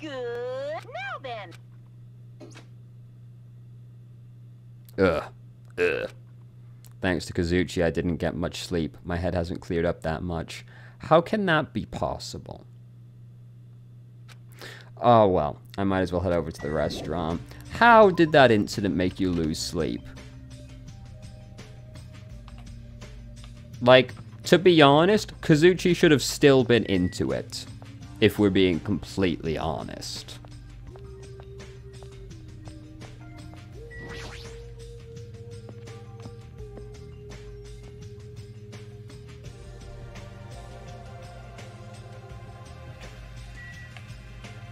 Good. Now then. Ugh. Thanks to Kazuchi, I didn't get much sleep. My head hasn't cleared up that much. How can that be possible? Oh well, I might as well head over to the restaurant. How did that incident make you lose sleep? Like, to be honest, Kazuchi should have still been into it, if we're being completely honest.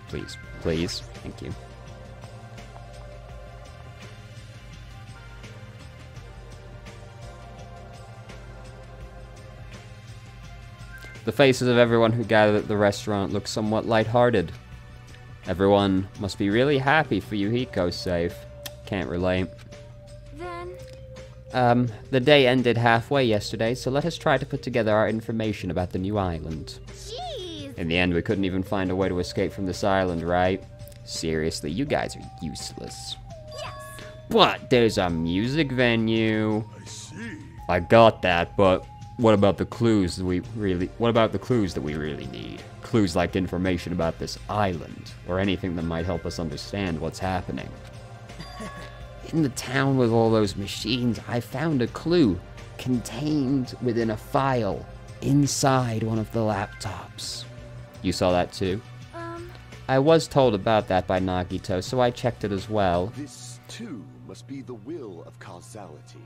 Please, please, thank you. The faces of everyone who gathered at the restaurant look somewhat lighthearted. Everyone must be really happy for Yuhiko's safe. Can't relate. Then... The day ended halfway yesterday, so let us try to put together our information about the new island. Jeez! In the end, we couldn't even find a way to escape from this island, right? Seriously, you guys are useless. Yes! But there's a music venue. I see. I got that, but what about the clues that we really need? Clues like information about this island, or anything that might help us understand what's happening. In the town with all those machines, I found a clue contained within a file inside one of the laptops. You saw that too? I was told about that by Nagito, so I checked it as well. This, too, must be the will of causality.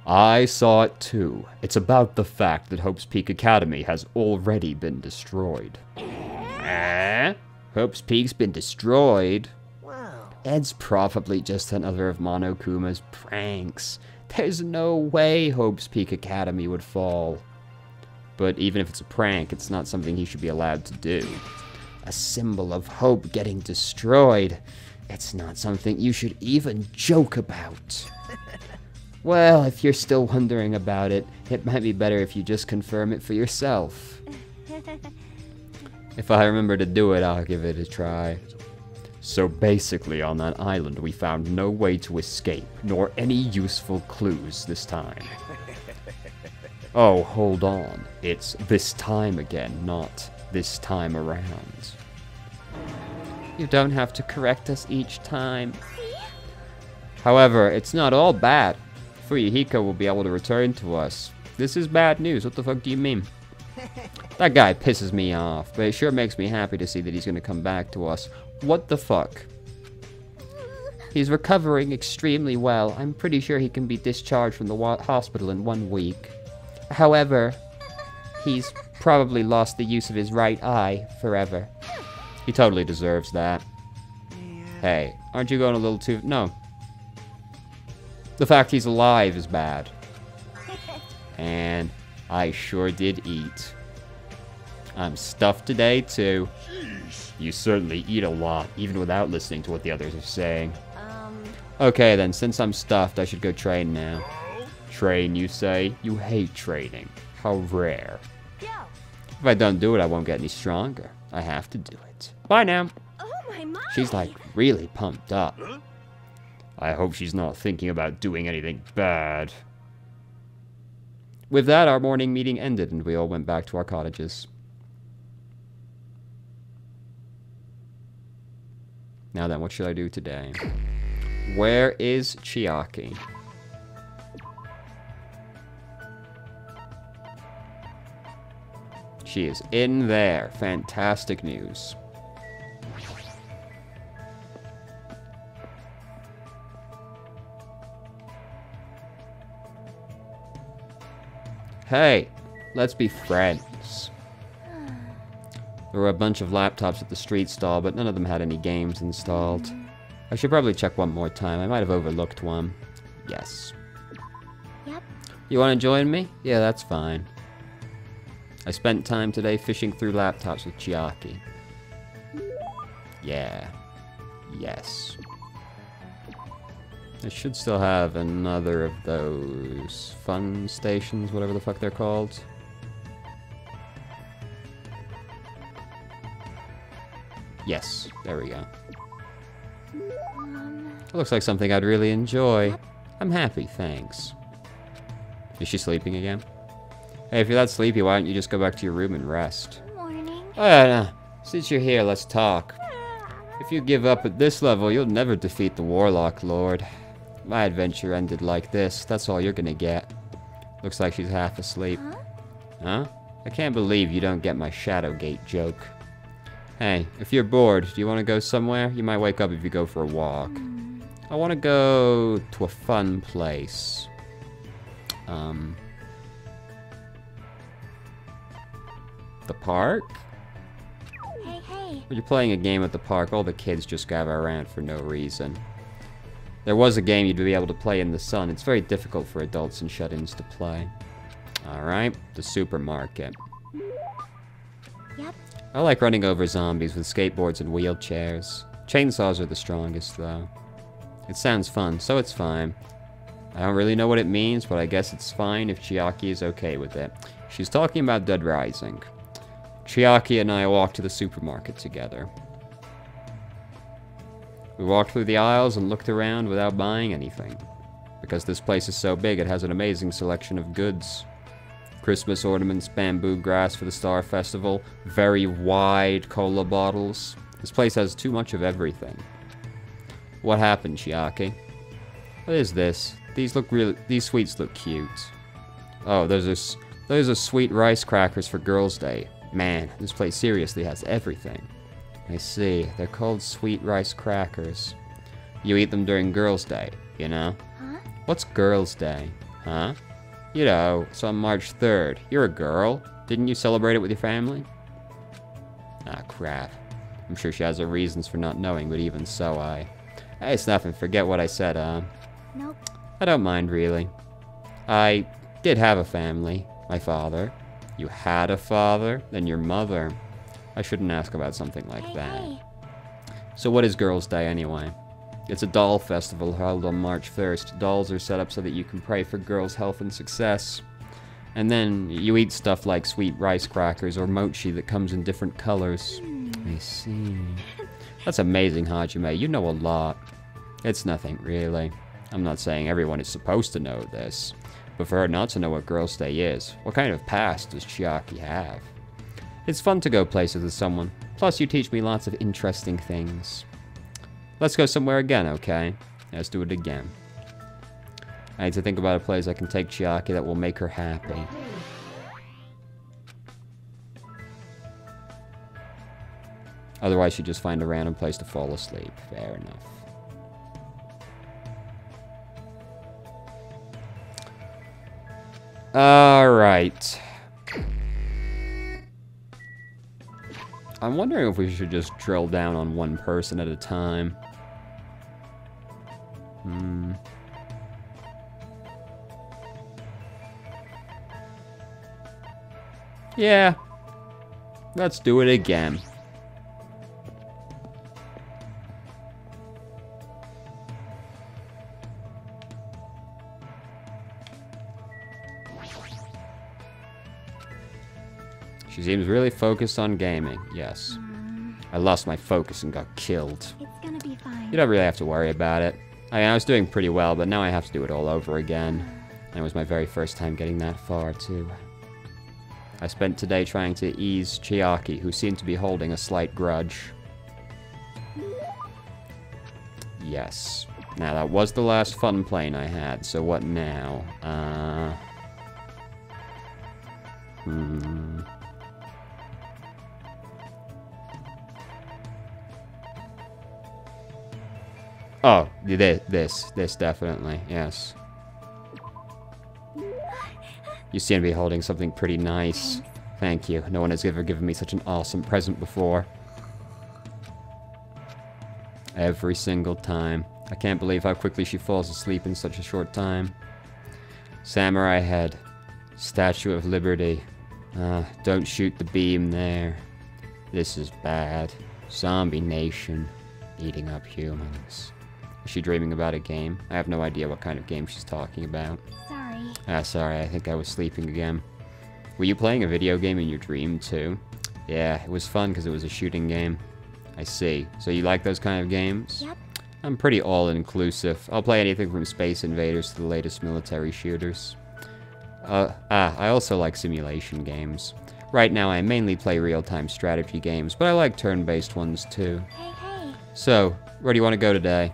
I saw it too. It's about the fact that Hope's Peak Academy has already been destroyed. Eh? Hope's Peak's been destroyed? Wow. It's probably just another of Monokuma's pranks. There's no way Hope's Peak Academy would fall. But even if it's a prank, it's not something he should be allowed to do. A symbol of hope getting destroyed. It's not something you should even joke about. Well, if you're still wondering about it, it might be better if you just confirm it for yourself. If I remember to do it, I'll give it a try. So basically, on that island, we found no way to escape, nor any useful clues this time. Oh, hold on. It's this time again, not this time around. You don't have to correct us each time. However, it's not all bad. Fuyuhiko will be able to return to us. This is bad news. What the fuck do you mean? That guy pisses me off, but it sure makes me happy to see that he's gonna come back to us. What the fuck? He's recovering extremely well. I'm pretty sure he can be discharged from the hospital in 1 week. However, he's probably lost the use of his right eye forever. He totally deserves that. Hey, aren't you going a little too... No. The fact he's alive is bad. And I sure did eat. I'm stuffed today, too. Jeez. You certainly eat a lot, even without listening to what the others are saying. Okay, then, since I'm stuffed, I should go train now. Train, you say? You hate training. How rare. Yeah. If I don't do it, I won't get any stronger. I have to do it. Bye now. Oh my. She's like really pumped up. Huh? I hope she's not thinking about doing anything bad. With that, our morning meeting ended and we all went back to our cottages. Now then, what should I do today? Where is Chiaki? She is in there. Fantastic news. Hey, let's be friends. There were a bunch of laptops at the street stall, but none of them had any games installed. I should probably check one more time. I might have overlooked one. Yes. Yep. You want to join me? Yeah, that's fine. I spent time today fishing through laptops with Chiaki. Yeah. Yes. I should still have another of those fun stations, whatever the fuck they're Yes, there we go. Um, It looks like something I'd really enjoy. Yep. I'm happy, thanks. Is she sleeping again? Hey, if you're that sleepy, why don't you just go back to your room and rest? morning. Oh, yeah, no. Since you're here, let's talk. If you give up at this level, you'll never defeat the Warlock Lord. My adventure ended like this. That's all you're gonna get. Looks like she's half asleep. Huh? Huh? I can't believe you don't get my Shadowgate joke. Hey, if you're bored, do you want to go somewhere? You might wake up if you go for a walk. I want to go to a fun place. The park? Hey, hey. When you're playing a game at the park, all the kids just gather around for no reason. There was a game you'd be able to play in the sun. It's very difficult for adults and shut-ins to play. Alright, the supermarket. Yep. I like running over zombies with skateboards and wheelchairs. Chainsaws are the strongest, though. It sounds fun, so it's fine. I don't really know what it means, but I guess it's fine if Chiaki is okay with it. She's talking about Dead Rising. Chiaki and I walked to the supermarket together. We walked through the aisles and looked around without buying anything. Because this place is so big, it has an amazing selection of goods. Christmas ornaments, bamboo grass for the Star Festival, very wide cola bottles. This place has too much of everything. What happened, Chiaki? What is this? These sweets look cute. Oh, those are sweet rice crackers for Girls' Day. Man, this place seriously has everything. I see. They're called sweet rice crackers. You eat them during Girls' Day, you know? Huh? What's Girls' Day? Huh? You know, it's on March 3rd. You're a girl. Didn't you celebrate it with your family? Ah, crap. I'm sure she has her reasons for not knowing, but even so, Hey, it's nothing. Forget what I said, Nope. I don't mind, really. I did have a family. My father. You had a father? Then your mother. I shouldn't ask about something like Hey, that. hey. So what is Girls' Day, anyway? It's a doll festival held on March 1st. Dolls are set up so that you can pray for girls' health and success. And then you eat stuff like sweet rice crackers or mochi that comes in different colors. I see. That's amazing, Hajime. You know a lot. It's nothing, really. I'm not saying everyone is supposed to know this. But for her not to know what Girls' Day is, what kind of past does Chiaki have? It's fun to go places with someone. Plus, you teach me lots of interesting things. Let's go somewhere again, okay? Let's do it again. I need to think about a place I can take Chiaki that will make her happy. Otherwise, she'd just find a random place to fall asleep. Fair enough. Alright. I'm wondering if we should just drill down on one person at a time. Yeah. Let's do it again. She seems really focused on gaming. Yes. I lost my focus and got killed. It's gonna be fine. You don't really have to worry about it. I was doing pretty well, but now I have to do it all over again. And it was my very first time getting that far, too. I spent today trying to ease Chiaki, who seemed to be holding a slight grudge. Yes. Now, that was the last fun plane I had, so what now? Oh, this definitely, yes. You seem to be holding something pretty nice. Thank you. No one has ever given me such an awesome present before. Every single time. I can't believe how quickly she falls asleep in such a short time. Samurai head. Statue of Liberty. Don't shoot the beam there. This is bad. Zombie nation. Eating up humans. Is she dreaming about a game? I have no idea what kind of game she's talking about. Sorry. Sorry, I think I was sleeping again. Were you playing a video game in your dream, too? Yeah, it was fun because it was a shooting game. I see. So you like those kind of games? Yep. I'm pretty all-inclusive. I'll play anything from Space Invaders to the latest military shooters. I also like simulation games. Right now, I mainly play real-time strategy games, but I like turn-based ones too. Hey, hey. So, where do you want to go today?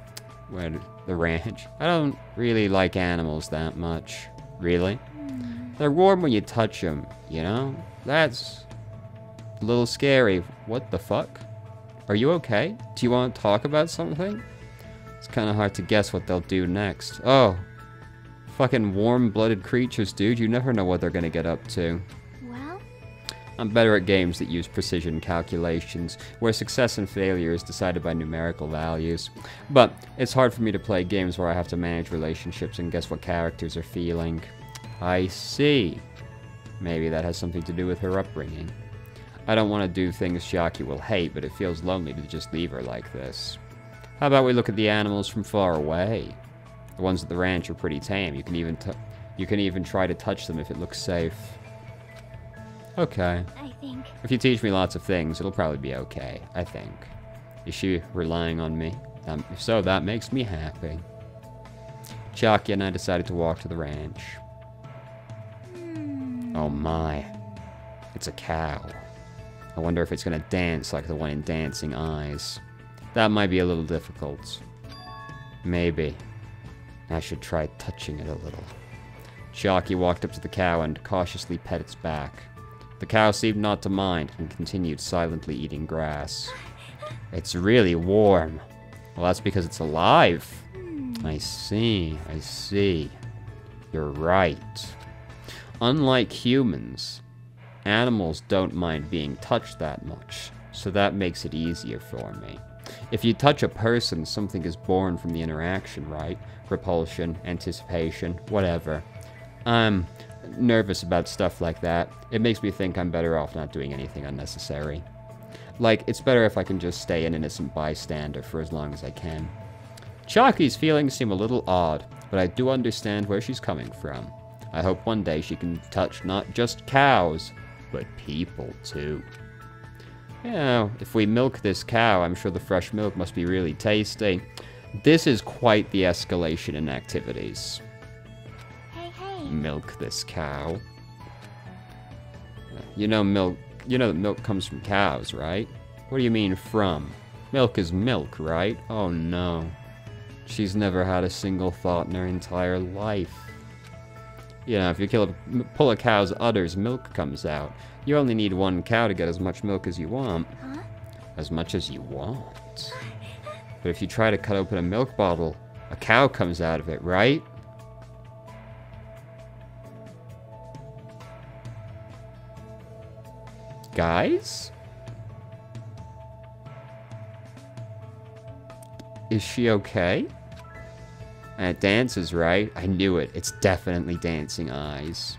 Where? The ranch. I don't really like animals that much. Really? They're warm when you touch them, you know? That's a little scary. What the fuck? Are you okay? Do you want to talk about something? It's kind of hard to guess what they'll do next. Oh. Fucking warm-blooded creatures, dude. You never know what they're gonna get up to. Well? I'm better at games that use precision calculations, where success and failure is decided by numerical values. But it's hard for me to play games where I have to manage relationships and guess what characters are feeling. I see. Maybe that has something to do with her upbringing. I don't want to do things Chiaki will hate, but it feels lonely to just leave her like this. How about we look at the animals from far away? The ones at the ranch are pretty tame. You can even try to touch them if it looks safe. Okay. I think. If you teach me lots of things, it'll probably be okay, I think. Is she relying on me? If so, that makes me happy. Chiaki and I decided to walk to the ranch. Oh my. It's a cow. I wonder if it's gonna dance like the one in Dancing Eyes. That might be a little difficult. Maybe. I should try touching it a little. Chiaki walked up to the cow and cautiously pet its back. The cow seemed not to mind and continued silently eating grass. It's really warm. Well, that's because it's alive. I see, I see. You're right. Unlike humans, animals don't mind being touched that much, so that makes it easier for me. If you touch a person, something is born from the interaction, right? Repulsion, anticipation, whatever. I'm nervous about stuff like that. It makes me think I'm better off not doing anything unnecessary. Like, it's better if I can just stay an innocent bystander for as long as I can. Chiaki's feelings seem a little odd, but I do understand where she's coming from. I hope one day she can touch not just cows, but people too. You know, if we milk this cow, I'm sure the fresh milk must be really tasty. This is quite the escalation in activities. Hey, hey. Milk this cow. You know that milk comes from cows, right? What do you mean from? Milk is milk, right? Oh no. She's never had a single thought in her entire life. You know, if you pull a cow's udders, milk comes out. You only need one cow to get as much milk as you want. Huh? As much as you want. But if you try to cut open a milk bottle, a cow comes out of it, right? Guys? Is she okay? And it dances, right? I knew it. It's definitely Dancing Eyes.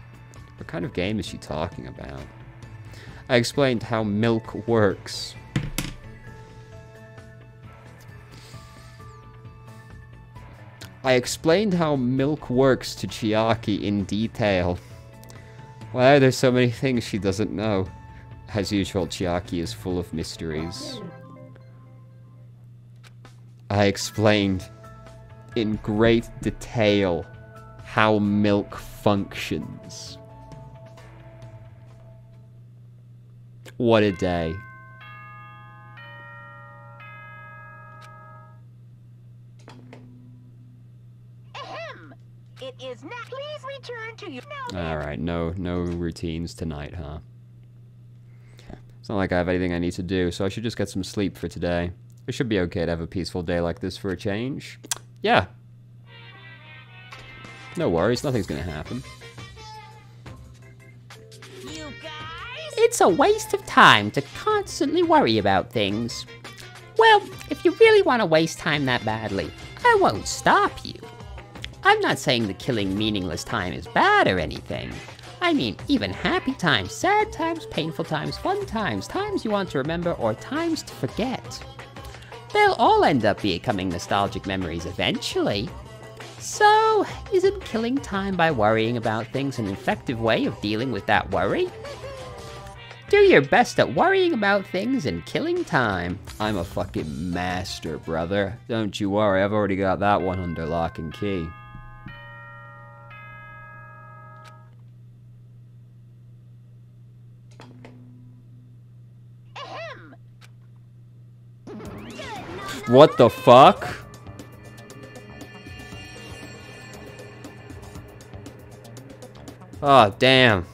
What kind of game is she talking about? I explained how milk works. I explained how milk works to Chiaki in detail. Why are there so many things she doesn't know? As usual, Chiaki is full of mysteries. I explained in great detail how milk functions. What a day. Ahem. It is not. Please return to your. Alright, no routines tonight, huh? It's not like I have anything I need to do, so I should just get some sleep for today. It should be okay to have a peaceful day like this for a change. Yeah. No worries, nothing's gonna happen. You guys? It's a waste of time to constantly worry about things. Well, if you really want to waste time that badly, I won't stop you. I'm not saying that killing meaningless time is bad or anything. I mean, even happy times, sad times, painful times, fun times, times you want to remember, or times to forget. They'll all end up becoming nostalgic memories eventually. So, isn't killing time by worrying about things an effective way of dealing with that worry? do your best at worrying about things and killing time. I'm a fucking master, brother. Don't you worry, I've already got that one under lock and key. Ahem. What the fuck? Oh, damn.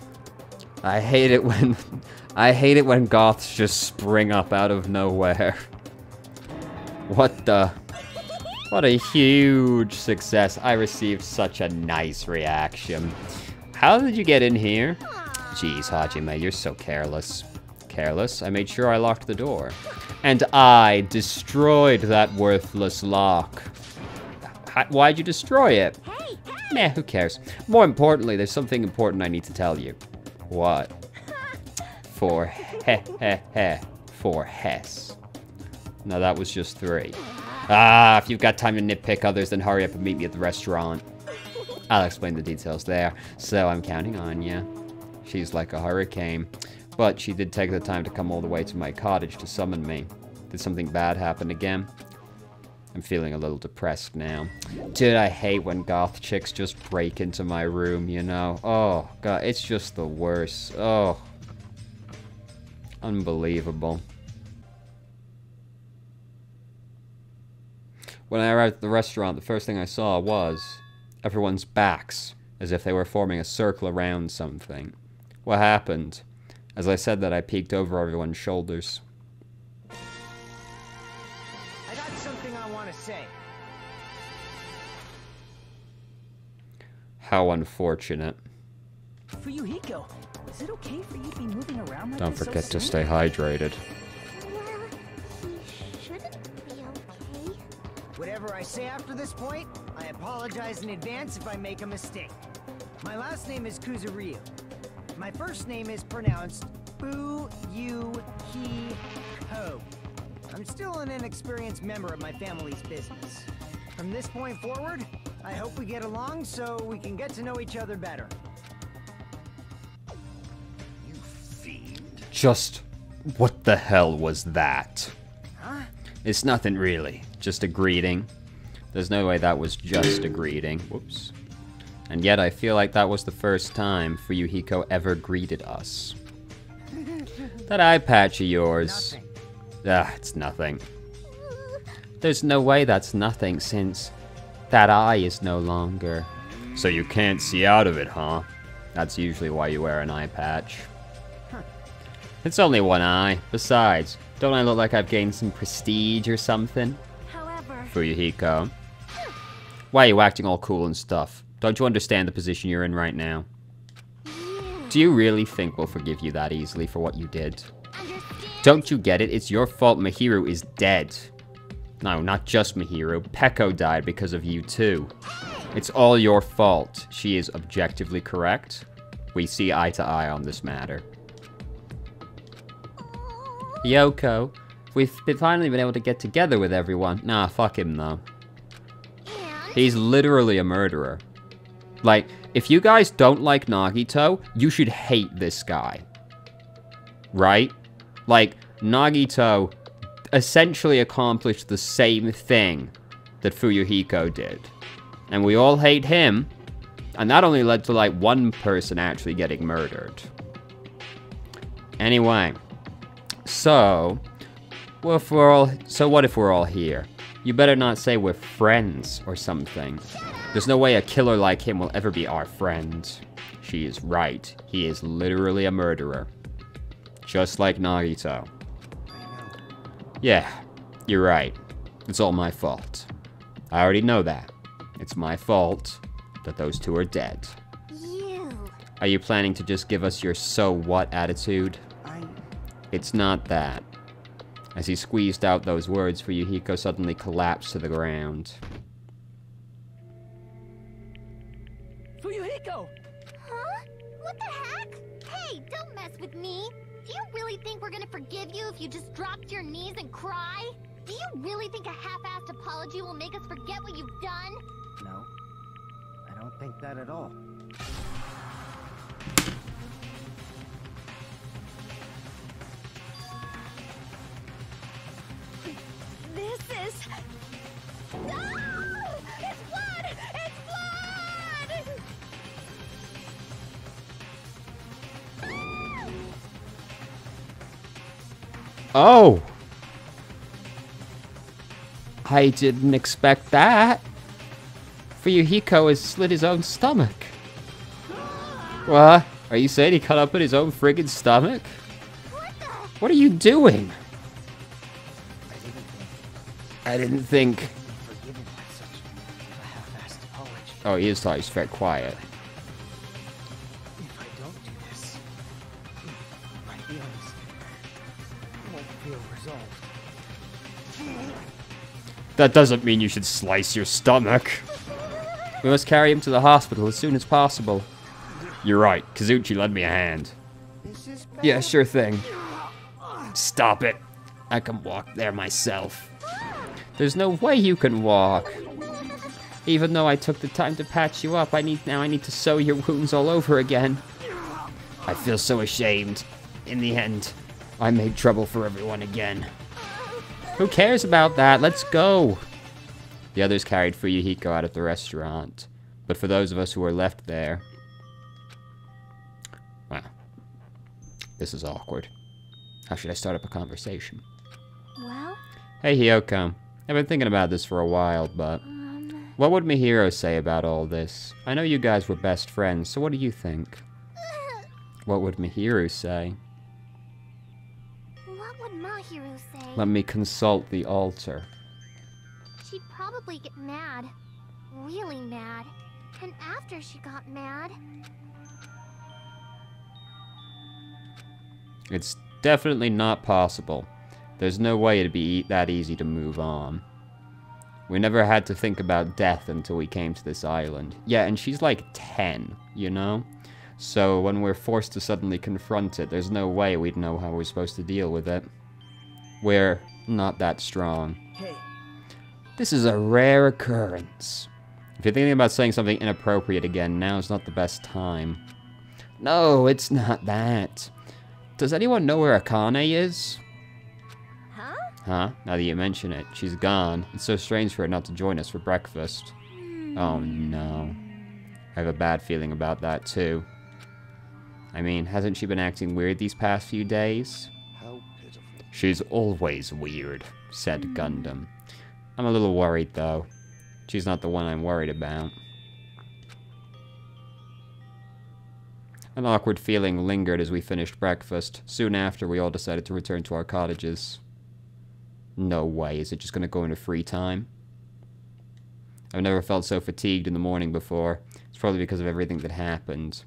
I hate it when goths just spring up out of nowhere. What a huge success. I received such a nice reaction. How did you get in here? Jeez, Hajime, you're so careless. Careless? I made sure I locked the door. And I destroyed that worthless lock. Why'd you destroy it? Nah, who cares? More importantly, there's something important I need to tell you. What? For Hess. No, that was just 3. Ah, if you've got time to nitpick others, then hurry up and meet me at the restaurant. I'll explain the details there. So I'm counting on you. She's like a hurricane. But she did take the time to come all the way to my cottage to summon me. Did something bad happen again? I'm feeling a little depressed now. Dude, I hate when goth chicks just break into my room, you know? Oh, God, it's just the worst. Oh. Unbelievable. When I arrived at the restaurant, the first thing I saw was everyone's backs, as if they were forming a circle around something. What happened? As I said that, I peeked over everyone's shoulders. I got something I want to say. How unfortunate. Fuyuhiko, is it okay for you to be moving around like Don't this forget so to soon? stay hydrated. Well, he shouldn't be okay. Whatever I say after this point, I apologize in advance if I make a mistake. My last name is Kuzuryu. My first name is pronounced Fuyuhiko. I'm still an inexperienced member of my family's business. From this point forward, I hope we get along so we can get to know each other better. You fiend. Just what the hell was that? Huh? It's nothing really, just a greeting. There's no way that was just a greeting. Whoops. And yet I feel like that was the first time Fuyuhiko ever greeted us. That eye patch of yours. Nothing. Ah, it's nothing. There's no way that's nothing since that eye is no longer. So you can't see out of it, huh? That's usually why you wear an eye patch. It's only one eye. Besides, don't I look like I've gained some prestige or something? However, Fuyuhiko. Why are you acting all cool and stuff? Don't you understand the position you're in right now? Do you really think we'll forgive you that easily for what you did? Don't you get it? It's your fault Mihiru is dead. No, not just Mihiru. Peko died because of you too. It's all your fault. She is objectively correct. We see eye to eye on this matter. Yoko, we've finally been able to get together with everyone. Nah, fuck him though. He's literally a murderer. Like, if you guys don't like Nagito, you should hate this guy. Right? Like, Nagito essentially accomplished the same thing that Fuyuhiko did. And we all hate him, and that only led to, like, one person actually getting murdered. Anyway, so what if we're all here? You better not say we're friends or something. There's no way a killer like him will ever be our friend. She is right. He is literally a murderer. Just like Nagito. Yeah, you're right. It's all my fault. I already know that. It's my fault that those two are dead. you. Are you planning to just give us your so what attitude? It's not that. As he squeezed out those words, Fuyuhiko suddenly collapsed to the ground. Fuyuhiko! Huh? What the heck? Hey, don't mess with me. Do you really think we're gonna forgive you if you just drop to your knees and cry? Do you really think a half-assed apology will make us forget what you've done? No, I don't think that at all. Oh! I didn't expect that. Fuyuhiko has slit his own stomach. What? Are you saying he cut up in his own friggin' stomach? What are you doing? I didn't think. Oh, he is thought he's very quiet. If I don't do this, my feelings won't feel resolved. That doesn't mean you should slice your stomach. We must carry him to the hospital as soon as possible. You're right. Kazuchi, lend me a hand. Yeah, sure thing. Stop it. I can walk there myself. There's no way you can walk. Even though I took the time to patch you up, I need to sew your wounds all over again. I feel so ashamed. In the end, I made trouble for everyone again. Who cares about that? Let's go. The others carried Fuyuhiko out of the restaurant. But for those of us who were left there... Well, this is awkward. How should I start up a conversation? Well? Hey, Hiyoko. I've been thinking about this for a while, but... What would Mihiro say about all this? I know you guys were best friends, so what do you think? What would Mihiro say? What would Mahiro say? Let me consult the altar. She'd probably get mad. Really mad. And after she got mad... It's definitely not possible. There's no way it'd be that easy to move on. We never had to think about death until we came to this island. Yeah, and she's like 10, you know? So when we're forced to suddenly confront it, there's no way we'd know how we're supposed to deal with it. We're not that strong. Hey. This is a rare occurrence. If you're thinking about saying something inappropriate again, now's not the best time. No, it's not that. Does anyone know where Akane is? Huh? Huh? Now that you mention it, she's gone. It's so strange for her not to join us for breakfast. Oh no. I have a bad feeling about that too. I mean, hasn't she been acting weird these past few days? How pitiful. She's always weird, said Gundam. I'm a little worried though. She's not the one I'm worried about. An awkward feeling lingered as we finished breakfast. Soon after, we all decided to return to our cottages. No way, is it just gonna go into free time? I've never felt so fatigued in the morning before. It's probably because of everything that happened.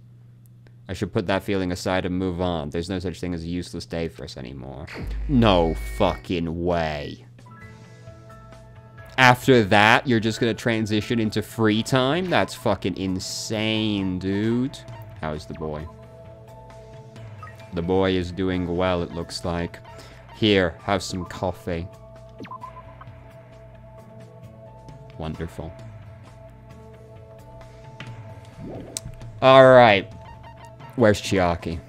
I should put that feeling aside and move on. There's no such thing as a useless day for us anymore. No fucking way. After that, you're just gonna transition into free time? That's fucking insane, dude. How's the boy? The boy is doing well, it looks like. Here, have some coffee. Wonderful. Alright. Where's Chiaki?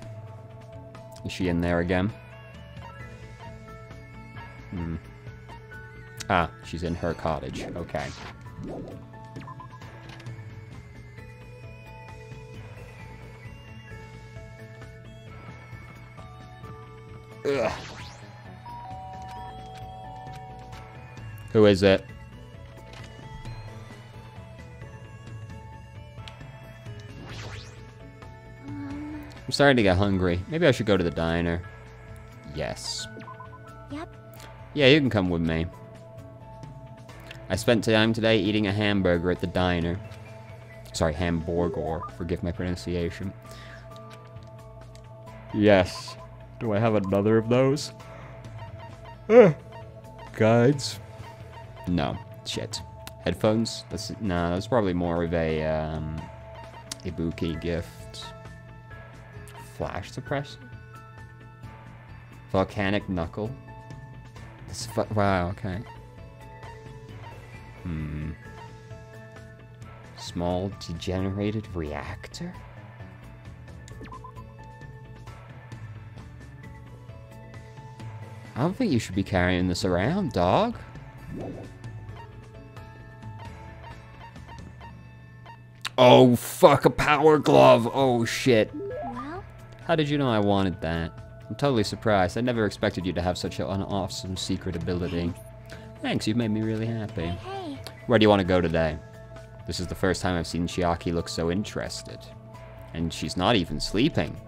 Is she in there again? Ah, she's in her cottage. Okay. Ugh. Who is it? I'm starting to get hungry. Maybe I should go to the diner. Yes. Yep. Yeah, you can come with me. I spent time today eating a hamburger at the diner. Sorry, hamburger. Forgive my pronunciation. Yes. Do I have another of those? Guides? No. Shit. Headphones? That's probably more of a, Ibuki gift. Flash suppressor? Volcanic knuckle? Wow, okay. Small degenerated reactor? I don't think you should be carrying this around, dog. Oh, fuck, a power glove. Oh, shit. Well? How did you know I wanted that? I'm totally surprised. I never expected you to have such an awesome secret ability. Thanks, you've made me really happy. Hey. Where do you want to go today? This is the first time I've seen Chiaki look so interested. And she's not even sleeping.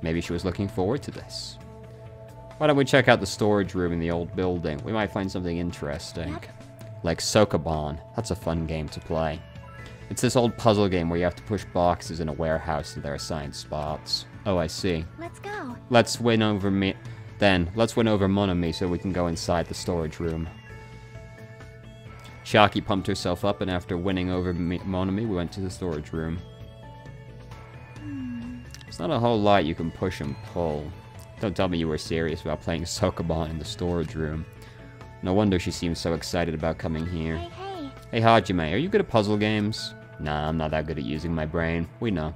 Maybe she was looking forward to this. Why don't we check out the storage room in the old building? We might find something interesting. Yep. Like Sokoban. That's a fun game to play. It's this old puzzle game where you have to push boxes in a warehouse to their assigned spots. Oh, I see. Let's go. Let's win over me. Then, let's win over Monami so we can go inside the storage room. Chiaki pumped herself up, and after winning over Monami, we went to the storage room. There's not a whole lot you can push and pull. Don't tell me you were serious about playing Sokoban in the storage room. No wonder she seems so excited about coming here. Hey, hey. Hey Hajime, are you good at puzzle games? Nah, I'm not that good at using my brain. We know.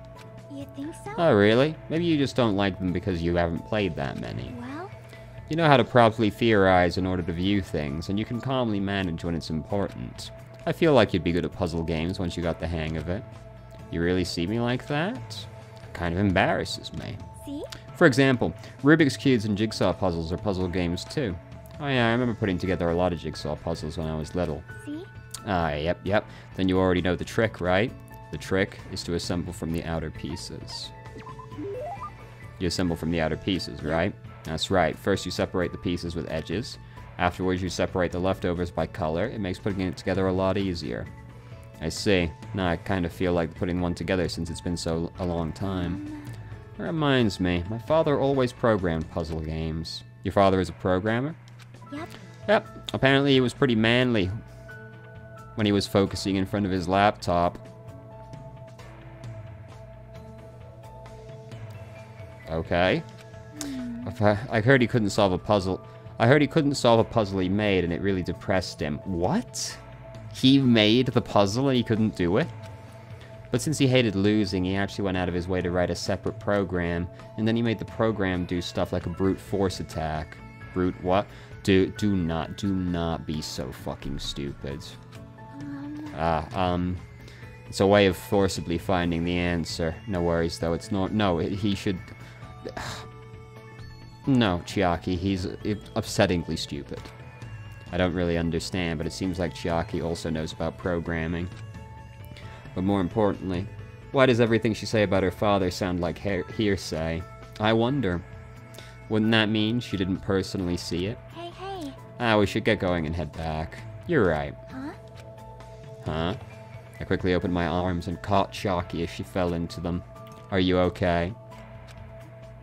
You think so? Oh, really? Maybe you just don't like them because you haven't played that many. Well, You know how to properly theorize in order to view things, and you can calmly manage when it's important. I feel like you'd be good at puzzle games once you got the hang of it. You really see me like that? It kind of embarrasses me. see? For example, Rubik's Cubes and Jigsaw puzzles are puzzle games too. Oh yeah, I remember putting together a lot of Jigsaw puzzles when I was little. See? Ah, yep. Then you already know the trick, right? The trick is to assemble from the outer pieces. You assemble from the outer pieces, right? That's right. First you separate the pieces with edges. Afterwards you separate the leftovers by color. It makes putting it together a lot easier. I see. Now I kind of feel like putting one together since it's been a long time. It reminds me, my father always programmed puzzle games. Your father is a programmer? Yep. Yep. Apparently he was pretty manly when he was focusing in front of his laptop. Okay. I heard he couldn't solve a puzzle. I heard he couldn't solve a puzzle he made, and it really depressed him. What? He made the puzzle and he couldn't do it? But since he hated losing, he actually went out of his way to write a separate program, and then he made the program do stuff like a brute force attack. Brute what? Do not be so fucking stupid. It's a way of forcibly finding the answer. No worries, though. It's not. No, he should. No, Chiaki, he's upsettingly stupid. I don't really understand, but it seems like Chiaki also knows about programming. But more importantly, why does everything she say about her father sound like hearsay? I wonder. Wouldn't that mean she didn't personally see it? Hey, hey. Ah, we should get going and head back. You're right. Huh? Huh? I quickly opened my arms and caught Chiaki as she fell into them. Are you okay?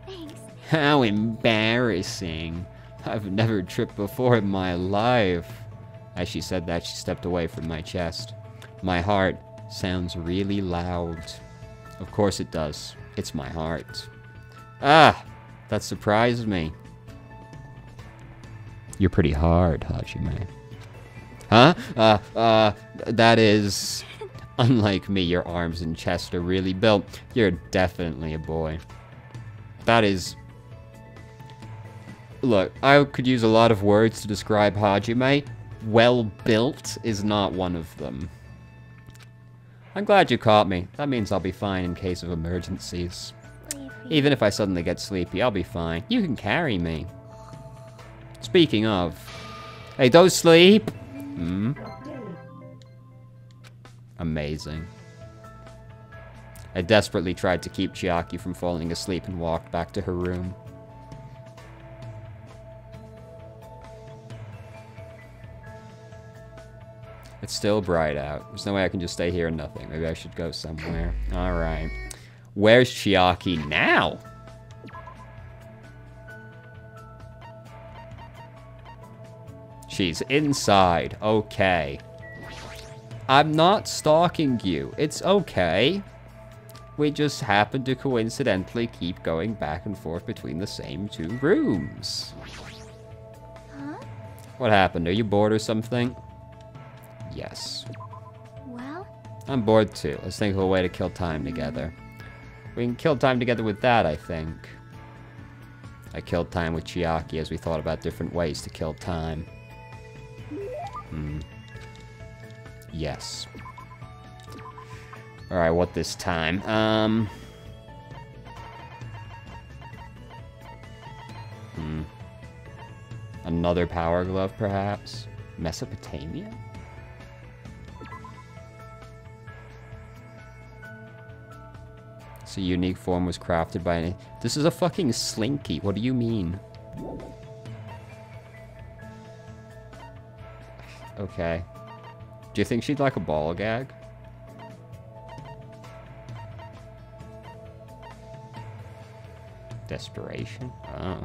Thanks. How embarrassing. I've never tripped before in my life. As she said that, she stepped away from my chest. My heart sounds really loud. Of course it does. It's my heart. Ah! That surprised me. You're pretty hard, Hajime. Huh? That is... Unlike me, your arms and chest are really built. You're definitely a boy. That is... Look, I could use a lot of words to describe Hajime. Well-built is not one of them. I'm glad you caught me. That means I'll be fine in case of emergencies. Even if I suddenly get sleepy, I'll be fine. You can carry me. Speaking of... Hey, don't sleep! Amazing. I desperately tried to keep Chiaki from falling asleep and walked back to her room. It's still bright out. There's no way I can just stay here and nothing. Maybe I should go somewhere. Alright. Where's Chiaki now? She's inside. Okay. I'm not stalking you. It's okay. We just happen to coincidentally keep going back and forth between the same two rooms. Huh? What happened? Are you bored or something? Yes. Well? I'm bored too. Let's think of a way to kill time together. We can kill time together with that, I think. I killed time with Chiaki as we thought about different ways to kill time. Yes. Alright, what this time? Another power glove, perhaps? Mesopotamia? This unique form was crafted by an... This is a fucking slinky. What do you mean? Okay. Do you think she'd like a ball gag? Desperation? Oh.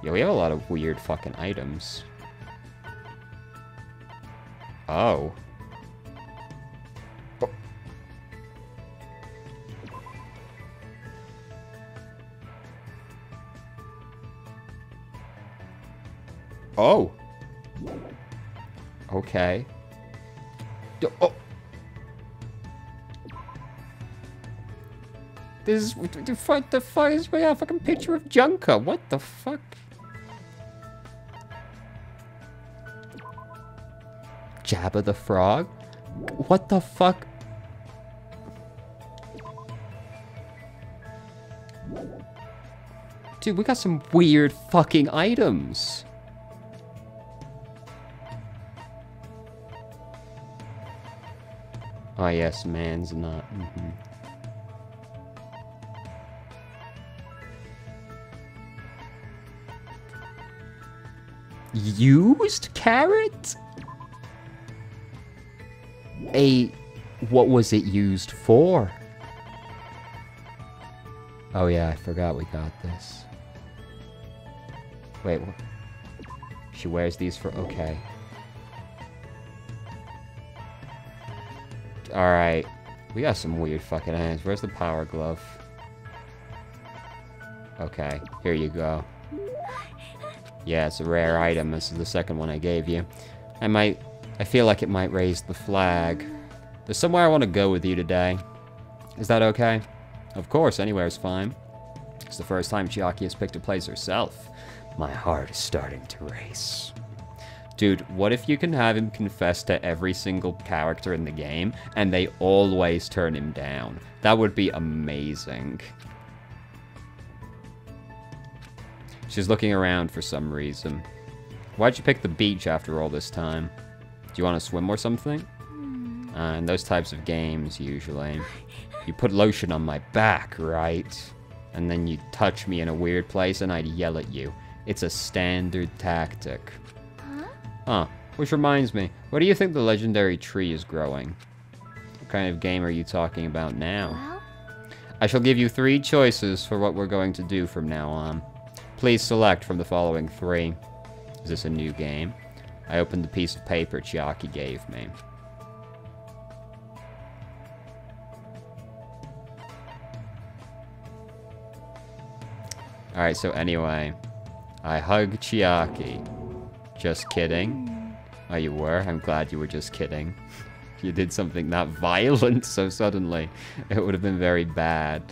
Yeah, we have a lot of weird fucking items. Oh. Oh. Okay. Oh. This is... The fuck is my fucking picture of Junker? What the fuck? Jabba the Frog? What the fuck? Dude, we got some weird fucking items. Oh yes, man's not. Used carrot? What was it used for? Oh yeah, I forgot we got this. Wait, what? She wears these for... Okay. Alright. We got some weird fucking hands. Where's the power glove? Okay, here you go. Yeah, it's a rare item. This is the second one I gave you. I feel like it might raise the flag. There's somewhere I want to go with you today. Is that okay? Of course, anywhere is fine. It's the first time Chiaki has picked a place herself. My heart is starting to race. Dude, what if you can have him confess to every single character in the game, and they always turn him down? That would be amazing. She's looking around for some reason. Why'd you pick the beach after all this time? Do you want to swim or something? In those types of games, usually. You put lotion on my back, right? And then you touch me in a weird place and I'd yell at you. It's a standard tactic. Huh. Which reminds me, what do you think the legendary tree is growing? What kind of game are you talking about now? Well? I shall give you 3 choices for what we're going to do from now on. Please select from the following 3. Is this a new game? I opened the piece of paper Chiaki gave me. Alright, so anyway. I hug Chiaki. Just kidding. Oh, you were? I'm glad you were just kidding. If you did something that violent so suddenly, it would have been very bad.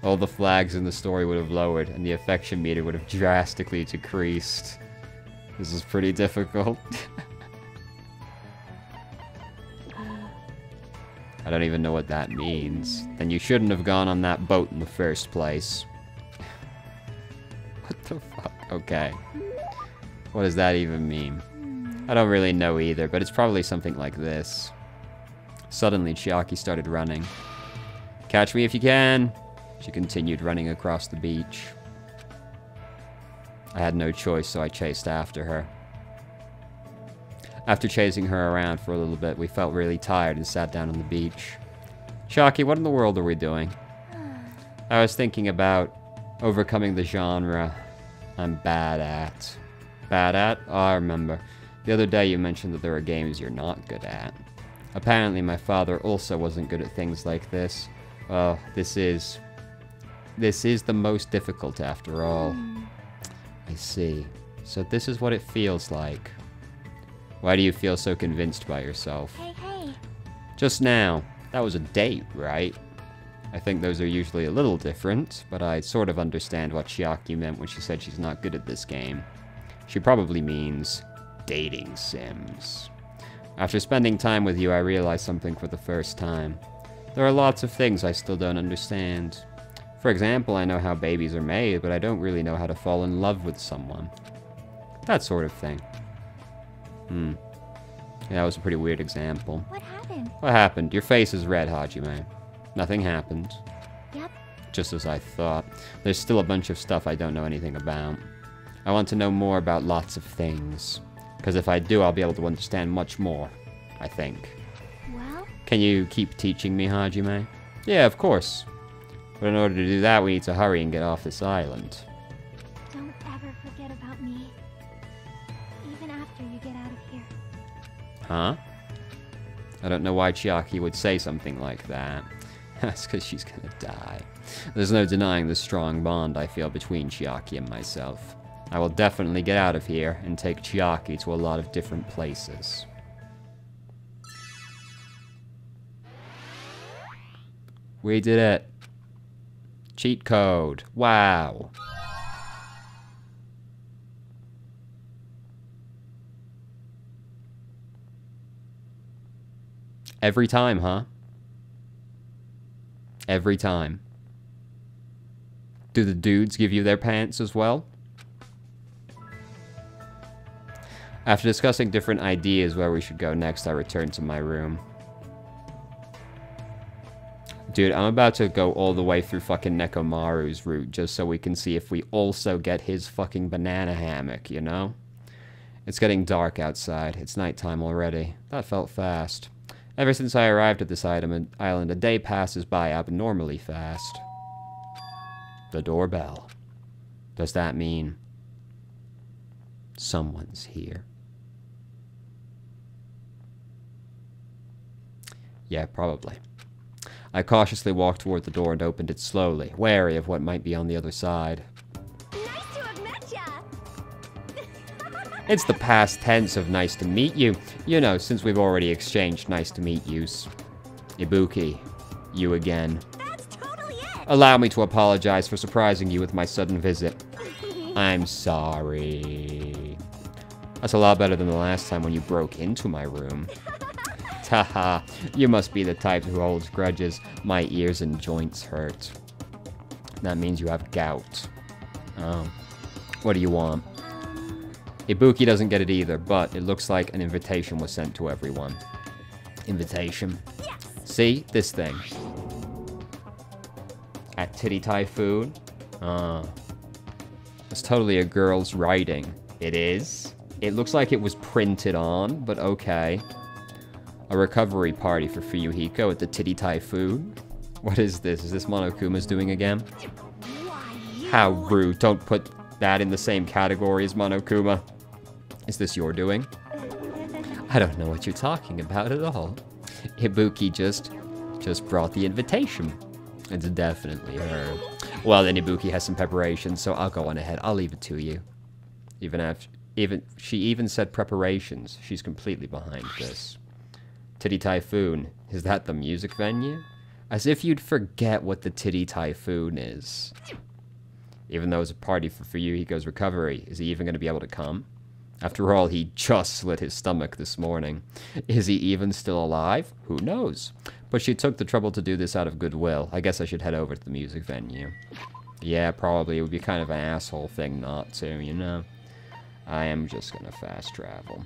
All the flags in the story would have lowered, and the affection meter would have drastically decreased. This is pretty difficult. I don't even know what that means. Then you shouldn't have gone on that boat in the first place. What the fuck? Okay. What does that even mean? I don't really know either, but it's probably something like this. Suddenly, Chiaki started running. Catch me if you can! She continued running across the beach. I had no choice, so I chased after her. After chasing her around for a little bit, we felt really tired and sat down on the beach. Chiaki, what in the world are we doing? I was thinking about overcoming the genre I'm bad at. Bad at? Oh, I remember. The other day you mentioned that there are games you're not good at. Apparently my father also wasn't good at things like this. Well, this is the most difficult after all. I see. So this is what it feels like. Why do you feel so convinced by yourself? Hey. Just now. That was a date, right? I think those are usually a little different, but I sort of understand what Chiaki meant when she said she's not good at this game. She probably means dating sims. After spending time with you, I realized something for the first time. There are lots of things I still don't understand. For example, I know how babies are made, but I don't really know how to fall in love with someone. That sort of thing. Yeah, that was a pretty weird example. What happened? What happened? Your face is red, Hajime. Nothing happened. Yep. Just as I thought. There's still a bunch of stuff I don't know anything about. I want to know more about lots of things. Because if I do, I'll be able to understand much more, I think. Well? Can you keep teaching me, Hajime? Yeah, of course. But in order to do that, we need to hurry and get off this island. Don't ever forget about me. Even after you get out of here. Huh? I don't know why Chiaki would say something like that. That's because she's gonna die. There's no denying the strong bond I feel between Chiaki and myself. I will definitely get out of here and take Chiaki to a lot of different places. We did it. Cheat code. Wow. Every time, huh? Every time. Do the dudes give you their pants as well? After discussing different ideas where we should go next, I returned to my room. Dude, I'm about to go all the way through fucking Nekomaru's route just so we can see if we also get his fucking banana hammock, you know? It's getting dark outside. It's nighttime already. That felt fast. Ever since I arrived at this island, a day passes by abnormally fast. The doorbell. Does that mean someone's here? Yeah, probably. I cautiously walked toward the door and opened it slowly, wary of what might be on the other side. Nice to have met ya! It's the past tense of nice to meet you. You know, since we've already exchanged nice to meet yous. Ibuki, you again. That's totally it! Allow me to apologize for surprising you with my sudden visit. I'm sorry. That's a lot better than the last time when you broke into my room. Haha, you must be the type who holds grudges. My ears and joints hurt. That means you have gout. Oh. What do you want? Ibuki doesn't get it either, but it looks like an invitation was sent to everyone. Invitation? Yes! See? This thing. At Titty Typhoon? It's totally a girl's writing. It is? It looks like it was printed on, but okay. A recovery party for Fuyuhiko at the Titty Typhoon? What is this? Is this Monokuma's doing again? How rude. Don't put that in the same category as Monokuma. Is this your doing? I don't know what you're talking about at all. Ibuki just brought the invitation. It's definitely her. Well, then Ibuki has some preparations, so I'll go on ahead. I'll leave it to you. She even said preparations. She's completely behind this. Titty Typhoon, is that the music venue? As if you'd forget what the Titty Typhoon is. Even though it's a party for Fuyuhiko's recovery, is he even going to be able to come? After all, he just slit his stomach this morning. Is he even still alive? Who knows? But she took the trouble to do this out of goodwill. I guess I should head over to the music venue. Yeah, probably. It would be kind of an asshole thing not to, you know? I am just going to fast travel.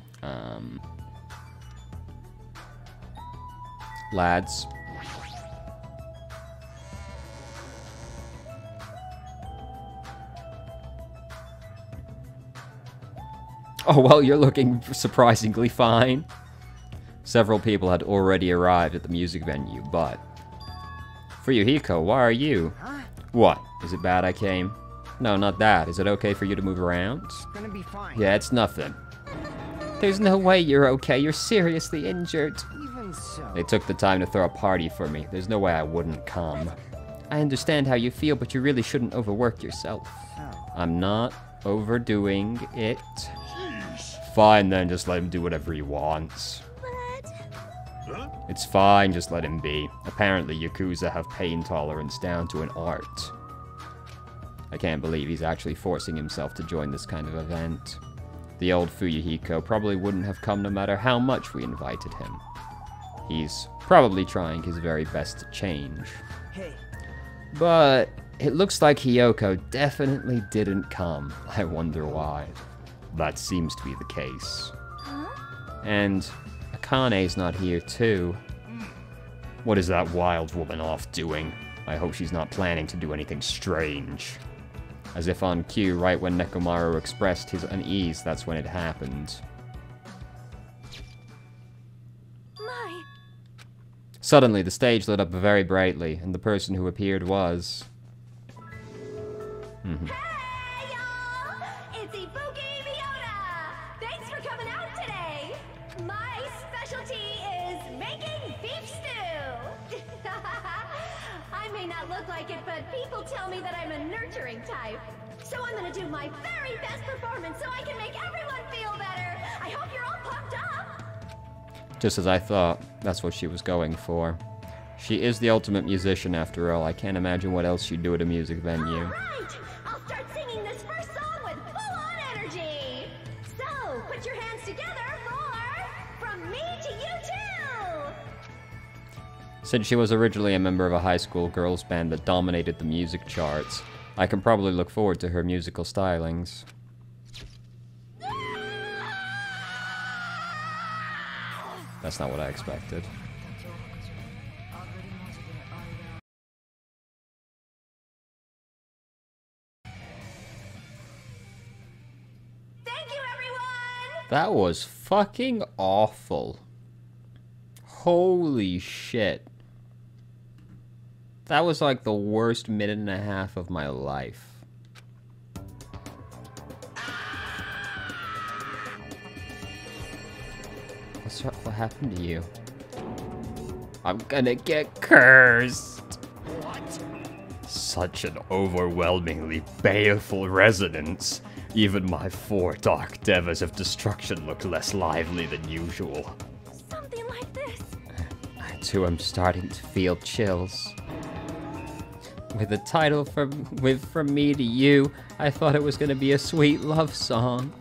Lads. Oh, well, you're looking surprisingly fine. Several people had already arrived at the music venue, but... Fuyuhiko, why are you? Huh? What? Is it bad I came? No, not that. Is it okay for you to move around? Gonna be fine. Yeah, it's nothing. There's no way you're okay. You're seriously injured. Even so. They took the time to throw a party for me. There's no way I wouldn't come. I understand how you feel, but you really shouldn't overwork yourself. Oh. I'm not overdoing it. Fine then, just let him do whatever he wants. It's fine, just let him be. Apparently, Yakuza have pain tolerance down to an art. I can't believe he's actually forcing himself to join this kind of event. The old Fuyuhiko probably wouldn't have come no matter how much we invited him. He's probably trying his very best to change. Hey. But It looks like Hiyoko definitely didn't come. I wonder why. That seems to be the case. Huh? And Akane's not here too. What is that wild woman off doing? I hope she's not planning to do anything strange. As if on cue, right when Nekomaru expressed his unease, that's when it happened. My. Suddenly, the stage lit up very brightly, and the person who appeared was... Hey, y'all! It's Ibuki Miota! Thanks for coming out today! My specialty is making beef stew! I may not look like it, but people tell me that I'm a nurturing type. So I'm gonna do my very best performance so I can make everyone feel better! I hope you're all pumped up! Just as I thought, that's what she was going for. She is the ultimate musician after all. I can't imagine what else she'd do at a music venue. Alright! I'll start singing this first song with full-on energy! So, put your hands together for From Me to You Too! Since she was originally a member of a high school girls band that dominated the music charts, I can probably look forward to her musical stylings. That's not what I expected. Thank you, everyone! That was fucking awful. Holy shit. That was like the worst minute and a half of my life. What happened to you? I'm gonna get cursed. What? Such an overwhelmingly baleful resonance. Even my 4 dark devas of destruction look less lively than usual. Something like this. I too am starting to feel chills. With the title From Me to You, I thought it was going to be a sweet love song.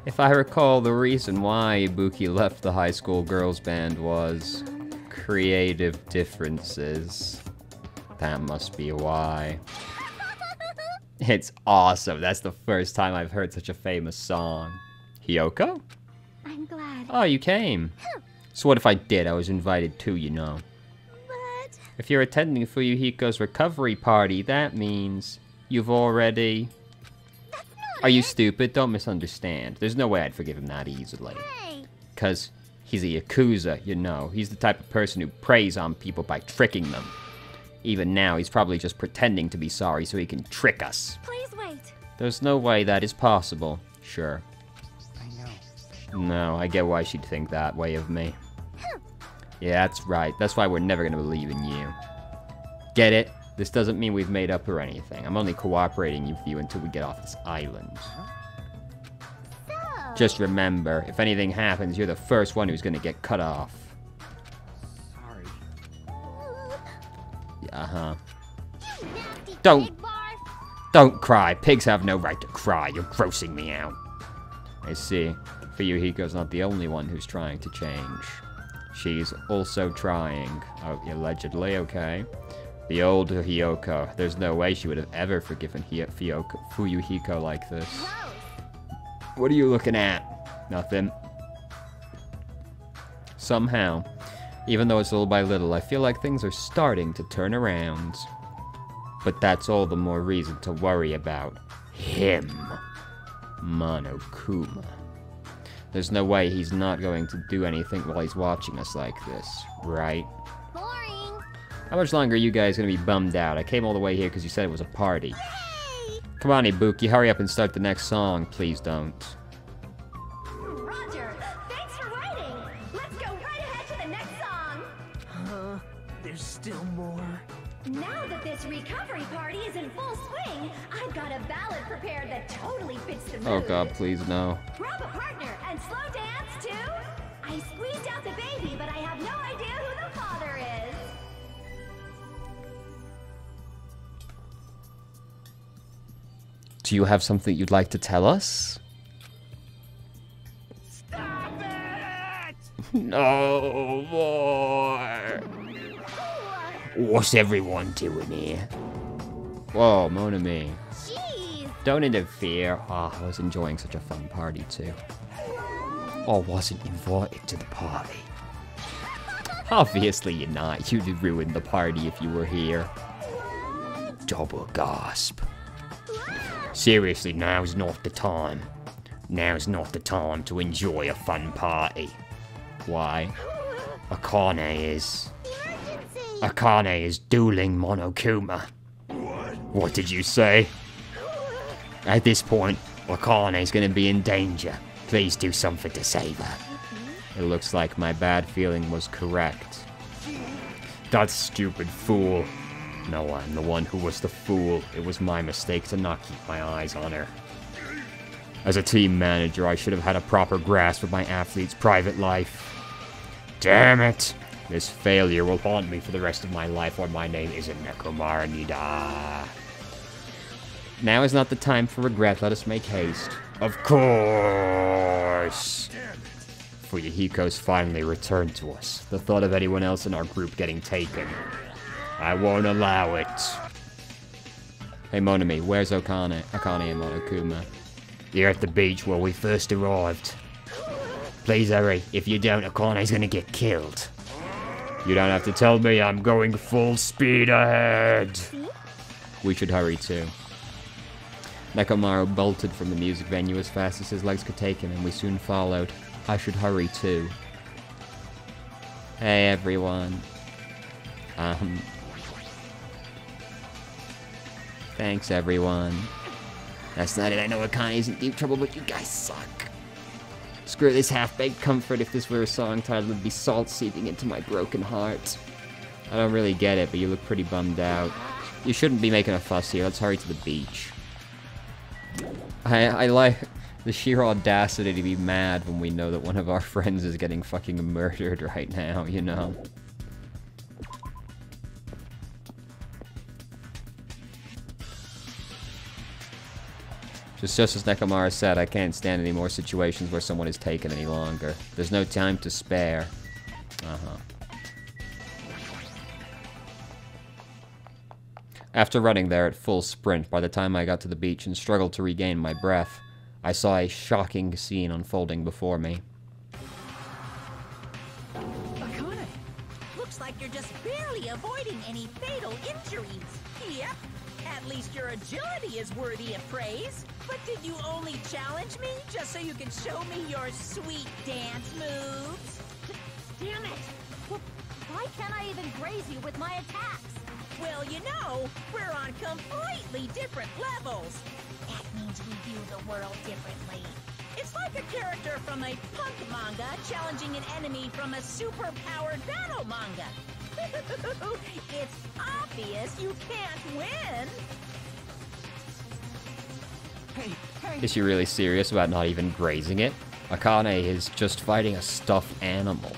If I recall, the reason why Ibuki left the high school girls band was creative differences. That must be why. It's awesome. That's the first time I've heard such a famous song. Hiyoko? I'm glad. Oh, you came. So what if I did? I was invited too, you know. But... If you're attending Fuyuhiko's recovery party, that means you've already... That's not Are you it. stupid? Don't misunderstand. There's no way I'd forgive him that easily. Hey! 'Cause he's a Yakuza, you know. He's the type of person who preys on people by tricking them. Even now, he's probably just pretending to be sorry so he can trick us. Please wait. There's no way that is possible. Sure. I know. No, I get why she'd think that way of me. Yeah, that's right. That's why we're never gonna believe in you. Get it? This doesn't mean we've made up or anything. I'm only cooperating with you until we get off this island. So... Just remember, if anything happens, you're the first one who's gonna get cut off. Sorry. Uh-huh. You nasty Don't- pig barf. Don't cry. Pigs have no right to cry. You're grossing me out. I see. Fuyuhiko's not the only one who's trying to change. She's also trying. Oh, allegedly, okay. The older Hiyoko. There's no way she would have ever forgiven Fuyuhiko like this. Gross. What are you looking at? Nothing. Somehow, even though it's little by little, I feel like things are starting to turn around. But that's all the more reason to worry about him. Monokuma. There's no way he's not going to do anything while he's watching us like this, right? Boring. How much longer are you guys gonna be bummed out? I came all the way here because you said it was a party. Hey! Come on, Ibuki, hurry up and start the next song. Please don't. Roger. Thanks for waiting. Let's go right ahead to the next song. There's still more. Now that this recovery party is in full swing, I've got a ballad prepared that totally fits the mood. Oh god, please no. Grab a partner and slow dance too. I squeezed out the baby, but I have no idea who the father is. Do you have something you'd like to tell us? Stop it! No more. What's everyone doing here? Whoa, mon ami. Jeez. Don't interfere. Ah, I was enjoying such a fun party too. I wasn't invited to the party. Obviously you're not. You'd ruin the party if you were here. Double gasp. Seriously, now's not the time. Now's not the time to enjoy a fun party. Why? Akane is... Emergency. Akane is dueling Monokuma. What did you say? At this point, Akane's gonna be in danger. Please do something to save her. It looks like my bad feeling was correct. That stupid fool. No, I'm the one who was the fool. It was my mistake to not keep my eyes on her. As a team manager, I should have had a proper grasp of my athlete's private life. Damn it! This failure will haunt me for the rest of my life, or my name isn't Nekomaru Nida. Now is not the time for regret. Let us make haste. Of course! Fuyuhiko's finally returned to us. The thought of anyone else in our group getting taken. I won't allow it. Hey Monami, where's Akane and Monokuma? They're at the beach where we first arrived. Please hurry. If you don't, Akane's gonna get killed. You don't have to tell me. I'm going full speed ahead. We should hurry too. Nekomaru bolted from the music venue as fast as his legs could take him, and we soon followed. I should hurry too. Hey everyone. Thanks everyone. That's not it. I know Akane's in deep trouble, but you guys suck. Screw this half-baked comfort. If this were a song title, it would be salt seeping into my broken heart. I don't really get it, but you look pretty bummed out. You shouldn't be making a fuss here. Let's hurry to the beach. I like the sheer audacity to be mad when we know that one of our friends is getting fucking murdered right now, you know? Just as Nekomaru said, I can't stand any more situations where someone is taken any longer. There's no time to spare. After running there at full sprint, by the time I got to the beach and struggled to regain my breath, I saw a shocking scene unfolding before me. Akane, looks like you're just barely avoiding any fatal injuries. Yep, at least your agility is worthy of praise. But did you only challenge me just so you could show me your sweet dance moves? Damn it! Why can't I even graze you with my attacks? Well, you know, we're on completely different levels. That means we view the world differently. It's like a character from a punk manga challenging an enemy from a super-powered battle manga. It's obvious you can't win. Is she really serious about not even grazing it? Akane is just fighting a stuffed animal.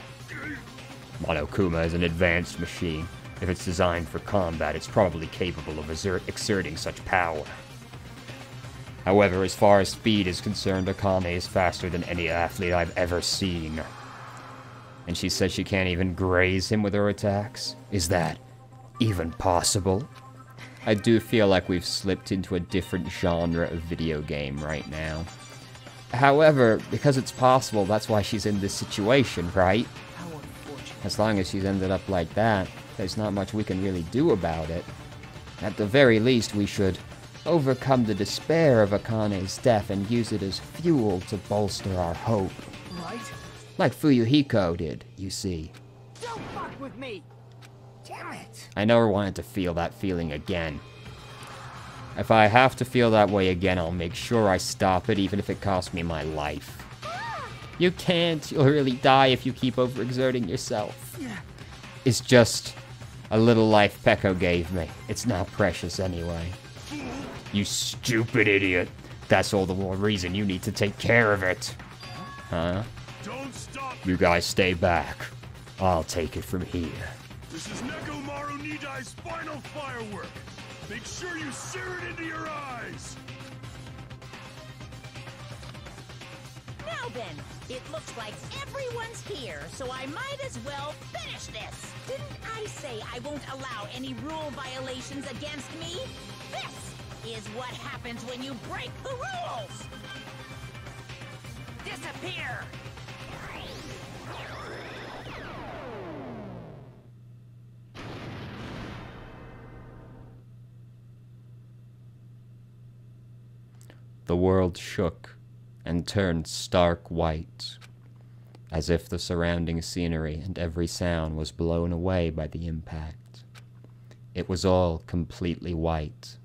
Monokuma is an advanced machine. If it's designed for combat, it's probably capable of exerting such power. However, as far as speed is concerned, Akane is faster than any athlete I've ever seen. And she says she can't even graze him with her attacks? Is that even possible? I do feel like we've slipped into a different genre of video game right now. However, because it's possible, that's why she's in this situation, right? As long as she's ended up like that, there's not much we can really do about it. At the very least, we should overcome the despair of Akane's death and use it as fuel to bolster our hope. Right? Like Fuyuhiko did, you see. Don't fuck with me! Damn it! I never wanted to feel that feeling again. If I have to feel that way again, I'll make sure I stop it, even if it costs me my life. You can't. You'll really die if you keep overexerting yourself. It's just a little life Peko gave me. It's not precious anyway. You stupid idiot. That's all the more reason you need to take care of it. Huh? Don't stop! You guys stay back. I'll take it from here. This is Nekomaru Nidai's final firework! Make sure you sear it into your eyes! Now then, it looks like everyone's here, so I might as well finish this. Didn't I say I won't allow any rule violations against me? This is what happens when you break the rules! Disappear! The world shook and turned stark white, as if the surrounding scenery and every sound was blown away by the impact. It was all completely white,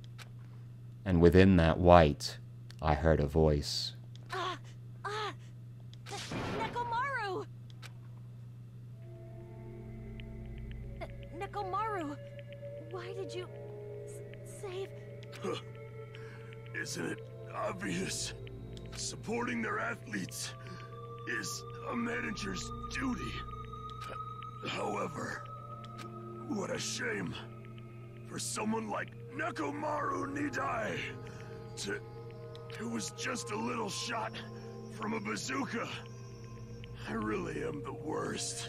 and within that white, I heard a voice. Nekomaru! Nekomaru, why did you save... Isn't it obvious? Supporting their athletes is a manager's duty. However, what a shame for someone like Nekomaru Nidai who was just a little shot from a bazooka. I really am the worst.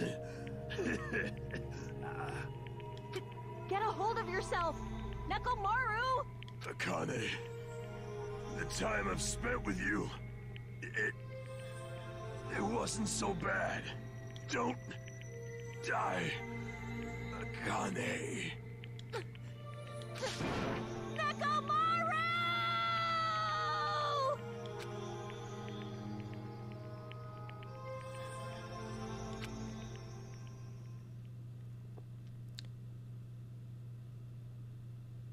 Get a hold of yourself! Nekomaru! Akane, the time I've spent with you, it wasn't so bad. Don't die, Akane. Nekomaru!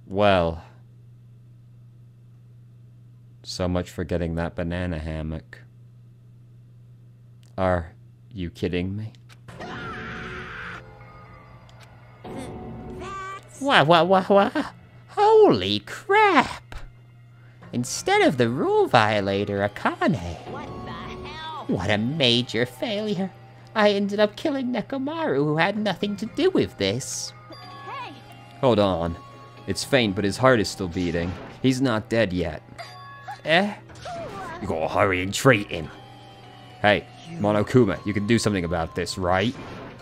Well, so much for getting that banana hammock. Are you kidding me? What? Holy crap! Instead of the rule violator, Akane. What the hell? What a major failure. I ended up killing Nekomaru, who had nothing to do with this. Hey! Hold on. It's faint, but his heart is still beating. He's not dead yet. Eh? You gotta hurry and treat him. Hey, Monokuma, you can do something about this, right?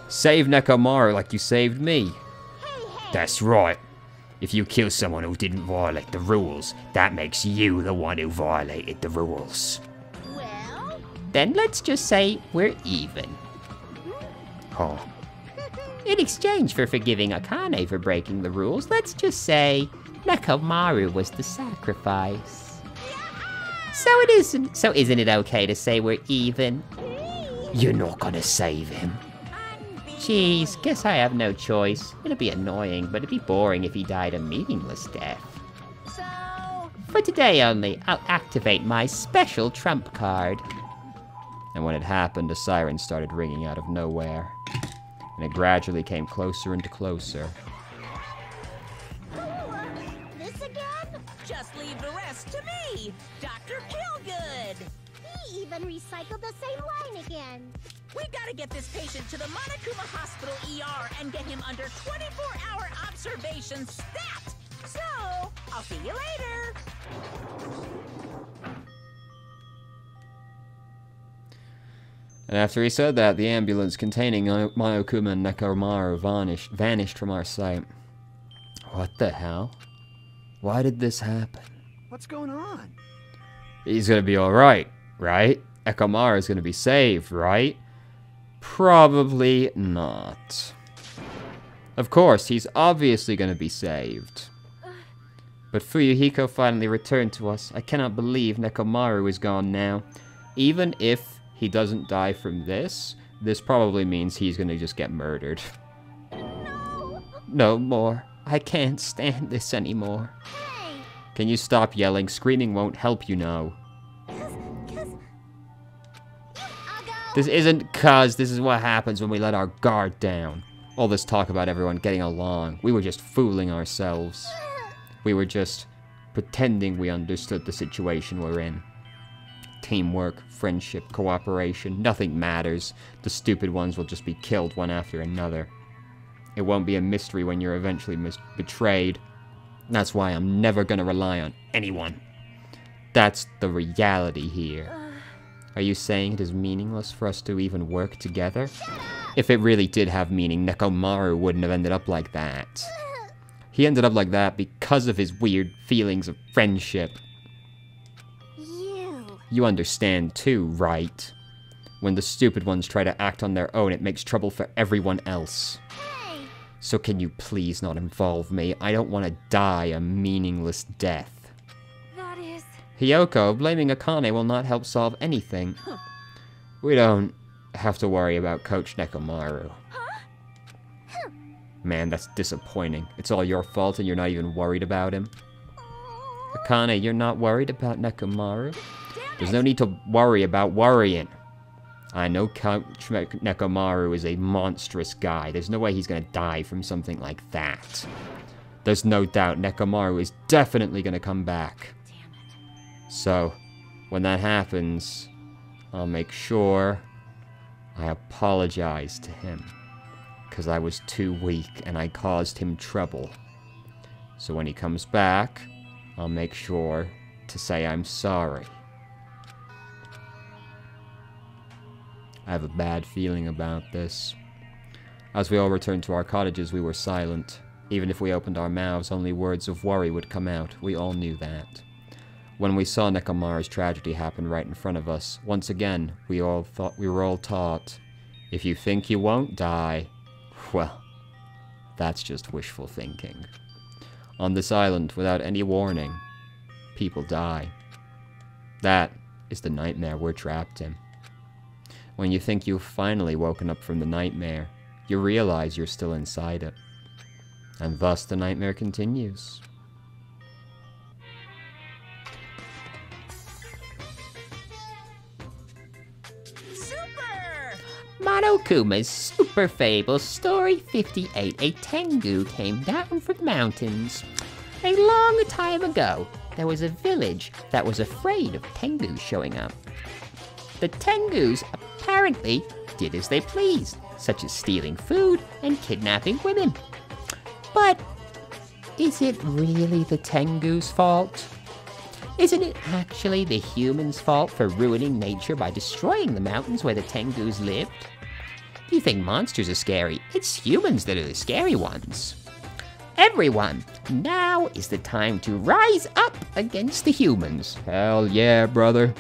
Save Nekomaru like you saved me. That's right. If you kill someone who didn't violate the rules, that makes you the one who violated the rules. Well? Then let's just say we're even. Huh. In exchange for forgiving Akane for breaking the rules, let's just say Nekomaru was the sacrifice. So isn't it okay to say we're even? You're not gonna save him. Jeez, guess I have no choice. It'd be annoying, but it'd be boring if he died a meaningless death. So... For today only, I'll activate my special trump card. And when it happened, a siren started ringing out of nowhere. And it gradually came closer and closer. This again? Just leave the rest to me, Dr. Killgood. He even recycled the same line again. We gotta get this patient to the Monokuma Hospital ER and get him under 24-hour observation stat. So, I'll see you later. And after he said that, the ambulance containing Monokuma and Nekomaru vanished from our sight. What the hell? Why did this happen? What's going on? He's gonna be alright, right? Nekomaru's gonna be saved, right? Probably not. Of course, he's obviously gonna be saved. But Fuyuhiko finally returned to us. I cannot believe Nekomaru is gone now. Even if he doesn't die from this probably means he's gonna just get murdered. No more. I can't stand this anymore. Hey! Can you stop yelling? Screaming won't help, you know. This isn't cuz, this is what happens when we let our guard down. All this talk about everyone getting along, we were just fooling ourselves. We were just pretending we understood the situation we're in. Teamwork, friendship, cooperation, nothing matters. The stupid ones will just be killed one after another. It won't be a mystery when you're eventually betrayed. That's why I'm never gonna rely on anyone. That's the reality here. Are you saying it is meaningless for us to even work together? If it really did have meaning, Nekomaru wouldn't have ended up like that. He ended up like that because of his weird feelings of friendship. You understand too, right? When the stupid ones try to act on their own, it makes trouble for everyone else. Hey! So can you please not involve me? I don't want to die a meaningless death. That is... Hiyoko, blaming Akane will not help solve anything. We don't have to worry about Coach Nekomaru. Man, that's disappointing. It's all your fault and you're not even worried about him. Akane, you're not worried about Nekomaru? There's no need to worry about worrying. I know Coach Nekomaru is a monstrous guy. There's no way he's gonna die from something like that. There's no doubt Nekomaru is definitely gonna come back. So, when that happens, I'll make sure I apologize to him. Because I was too weak and I caused him trouble. So when he comes back, I'll make sure to say I'm sorry. I have a bad feeling about this. As we all returned to our cottages, we were silent. Even if we opened our mouths, only words of worry would come out. We all knew that. When we saw Nekomaru's tragedy happen right in front of us, once again, we were all taught, if you think you won't die, well, that's just wishful thinking. On this island, without any warning, people die. That is the nightmare we're trapped in. When you think you've finally woken up from the nightmare, you realize you're still inside it. And thus the nightmare continues. Monokuma's Super Fable Story 58. A Tengu came down from the mountains. A long time ago, there was a village that was afraid of Tengus showing up. The Tengus apparently did as they pleased, such as stealing food and kidnapping women. But is it really the Tengu's fault? Isn't it actually the humans' fault for ruining nature by destroying the mountains where the Tengus lived? You think monsters are scary? It's humans that are the scary ones. Everyone, now is the time to rise up against the humans. Hell yeah, brother.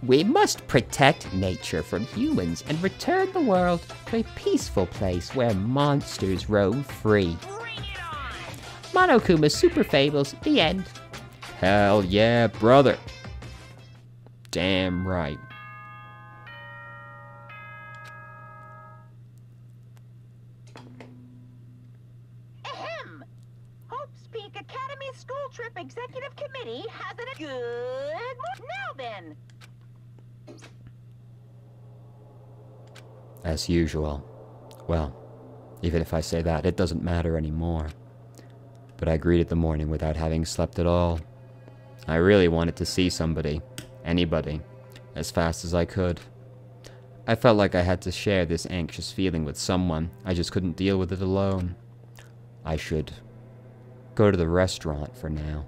We must protect nature from humans and return the world to a peaceful place where monsters roam free. Bring it on! Monokuma Super Fables, the end. Hell yeah, brother. Damn right. Ahem! Hope's Peak Academy School Trip Executive Committee has a good... Now then! As usual. Well, even if I say that, it doesn't matter anymore. But I greeted the morning without having slept at all. I really wanted to see somebody, anybody, as fast as I could. I felt like I had to share this anxious feeling with someone. I just couldn't deal with it alone. I should go to the restaurant for now.